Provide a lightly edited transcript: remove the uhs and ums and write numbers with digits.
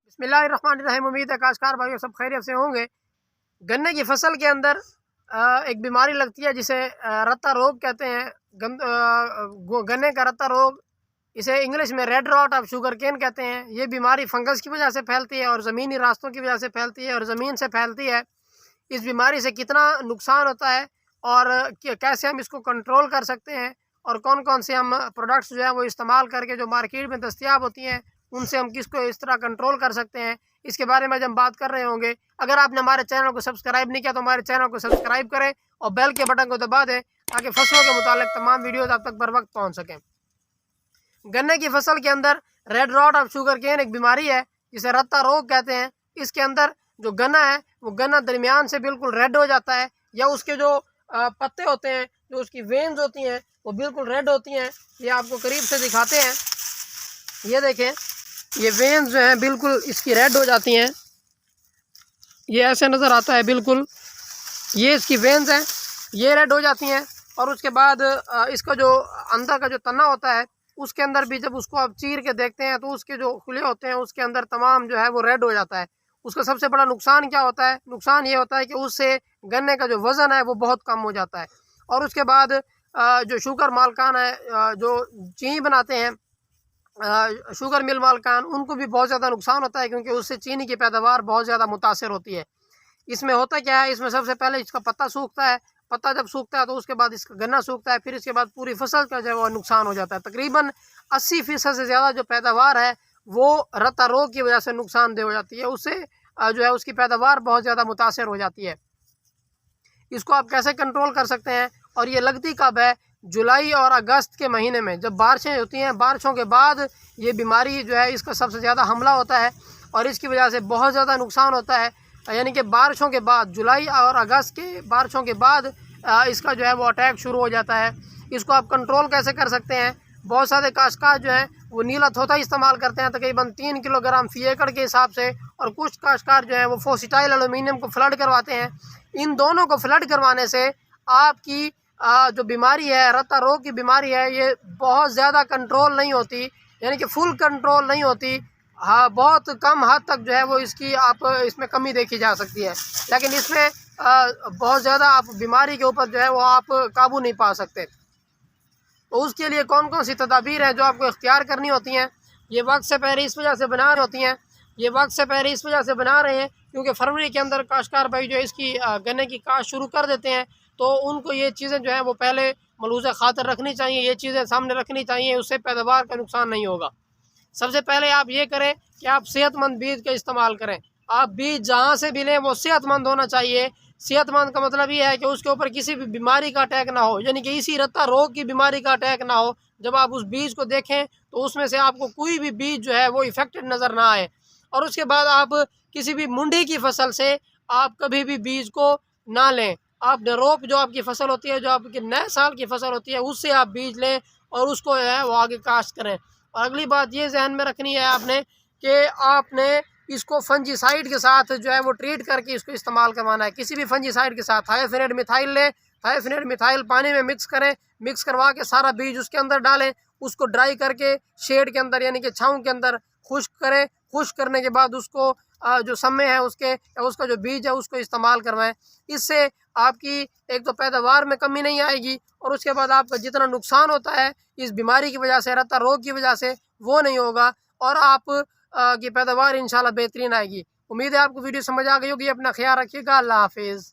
बिस्मिल्लाहिर्रहमानिर्रहीम। उम्मीद है काश्तकार भाइयों सब खैरियत से होंगे। गन्ने की फसल के अंदर एक बीमारी लगती है जिसे रत्ता रोग कहते हैं। गन्ने का रत्ता रोग, इसे इंग्लिश में red rot of sugarcane कहते हैं। ये बीमारी फंगस की वजह से फैलती है और ज़मीनी रास्तों की वजह से फैलती है और ज़मीन से फैलती है। इस बीमारी से कितना नुकसान होता है और कैसे हम इसको कंट्रोल कर सकते हैं और कौन कौन से हम प्रोडक्ट्स जो है वो इस्तेमाल करके जो मार्केट में दस्तियाब होती हैं उनसे हम किसको इस तरह कंट्रोल कर सकते हैं, इसके बारे में जब बात कर रहे होंगे। अगर आपने हमारे चैनल को सब्सक्राइब नहीं किया तो हमारे चैनल को सब्सक्राइब करें और बेल के बटन को दबा दें ताकि फसलों के मुतालिक तमाम वीडियोज़ आप तक बर वक्त पहुँच सकें। गन्ने की फसल के अंदर red rot of sugarcane एक बीमारी है जिसे रत्ता रोग कहते हैं। इसके अंदर जो गन्ना है वो गन्ना दरमियान से बिल्कुल रेड हो जाता है, या उसके जो पत्ते होते हैं, जो उसकी वेन्स होती हैं वो बिल्कुल रेड होती हैं। ये आपको करीब से दिखाते हैं, ये देखें, ये वेन्स जो हैं बिल्कुल इसकी रेड हो जाती हैं। ये ऐसे नज़र आता है बिल्कुल, ये इसकी वेन्स हैं, ये रेड हो जाती हैं। और उसके बाद इसका जो अंदर का जो तना होता है उसके अंदर भी जब उसको आप चीर के देखते हैं तो उसके जो खुले होते हैं उसके अंदर तमाम जो है वो रेड हो जाता है। उसका सबसे बड़ा नुकसान क्या होता है? नुकसान ये होता है कि उससे गन्ने का जो वज़न है वो बहुत कम हो जाता है। और उसके बाद जो शुगर मालकान है, जो चीनी बनाते हैं, शुगर मिल मालकान, उनको भी बहुत ज़्यादा नुकसान होता है क्योंकि उससे चीनी की पैदावार बहुत ज़्यादा मुतासर होती है। इसमें होता क्या है, इसमें सबसे पहले इसका पत्ता सूखता है, पत्ता जब सूखता है तो उसके बाद इसका गन्ना सूखता है, फिर इसके बाद पूरी फसल का जो है वो नुकसान हो जाता है। तकरीबन 80% से ज़्यादा जो पैदावार है वो रत्ता रोग की वजह से नुकसानदेह हो जाती है। उससे जो है उसकी पैदावार बहुत ज़्यादा मुतासर हो जाती है। इसको आप कैसे कंट्रोल कर सकते हैं और ये लगती कब है? जुलाई और अगस्त के महीने में जब बारिशें होती हैं, बारिशों के बाद ये बीमारी जो है इसका सबसे ज़्यादा हमला होता है और इसकी वजह से बहुत ज़्यादा नुकसान होता है। यानी कि बारिशों के बाद, जुलाई और अगस्त के बारिशों के बाद इसका जो है वो अटैक शुरू हो जाता है। इसको आप कंट्रोल कैसे कर सकते हैं? बहुत सारे काश्तकार जो हैं वो नीला थोथा इस्तेमाल करते हैं तकरीबन 3 किलोग्राम फी एकड़ के हिसाब से, और कुछ काश्तकार जो है वो फोसिटाइल एलुमिनियम को फ्लड करवाते हैं। इन दोनों को फ्लड करवाने से आपकी जो बीमारी है, रत्ता रोग की बीमारी है, ये बहुत ज़्यादा कंट्रोल नहीं होती, यानी कि फुल कंट्रोल नहीं होती। हाँ, बहुत कम हद तक जो है वो इसकी आप इसमें कमी देखी जा सकती है, लेकिन इसमें बहुत ज़्यादा आप बीमारी के ऊपर जो है वो आप काबू नहीं पा सकते। तो उसके लिए कौन कौन सी तदाबीर हैं जो आपको इख्तियार करनी होती हैं, ये वक्त से पहले इस वजह से बना रही होती हैं। ये वक्त से पहले इस वजह से बना रहे हैं क्योंकि फरवरी के अंदर काश्तकार भाई जो इसकी गन्ने की काश्त शुरू कर देते हैं, तो उनको ये चीज़ें जो है वो पहले मलूज़ खातर रखनी चाहिए, ये चीज़ें सामने रखनी चाहिए, उससे पैदावार का नुकसान नहीं होगा। सबसे पहले आप ये करें कि आप सेहतमंद बीज का इस्तेमाल करें। आप बीज जहाँ से भी लें वो सेहतमंद होना चाहिए। सेहतमंद का मतलब ये है कि उसके ऊपर किसी भी बीमारी का अटैक ना हो, यानी कि इसी रत्ता रोग की बीमारी का अटैक ना हो। जब आप उस बीज को देखें तो उसमें से आपको कोई भी बीज जो है वो इफेक्टेड नज़र ना आए। और उसके बाद आप किसी भी मुंडी की फसल से आप कभी भी बीज को ना लें। आप नरोप जो आपकी फसल होती है, जो आपकी नए साल की फसल होती है, उससे आप बीज लें और उसको जो है वो आगे काश्त करें। और अगली बात ये जहन में रखनी है आपने कि आपने इसको फंजीसाइड के साथ जो है वो ट्रीट करके इसको इस्तेमाल करवाना है। किसी भी फंजीसाइड के साथ थायोफेनेट मिथाइल लें, थायोफेनेट मिथाइल पानी में मिक्स करें, मिक्स करवा के सारा बीज उसके अंदर डालें, उसको ड्राई करके शेड के अंदर यानी कि छाँव के अंदर खुश्क करें। खुश्क करने के बाद उसको जो समय है उसके या उसका जो बीज है उसको इस्तेमाल करवाएं। इससे आपकी एक तो पैदावार में कमी नहीं आएगी और उसके बाद आपका जितना नुकसान होता है इस बीमारी की वजह से, रत्ता रोग की वजह से, वो नहीं होगा और आप की पैदावार इंशाल्लाह बेहतरीन आएगी। उम्मीद है आपको वीडियो समझ आ गई होगी। अपना ख्याल रखिएगा। अल्लाह हाफिज़।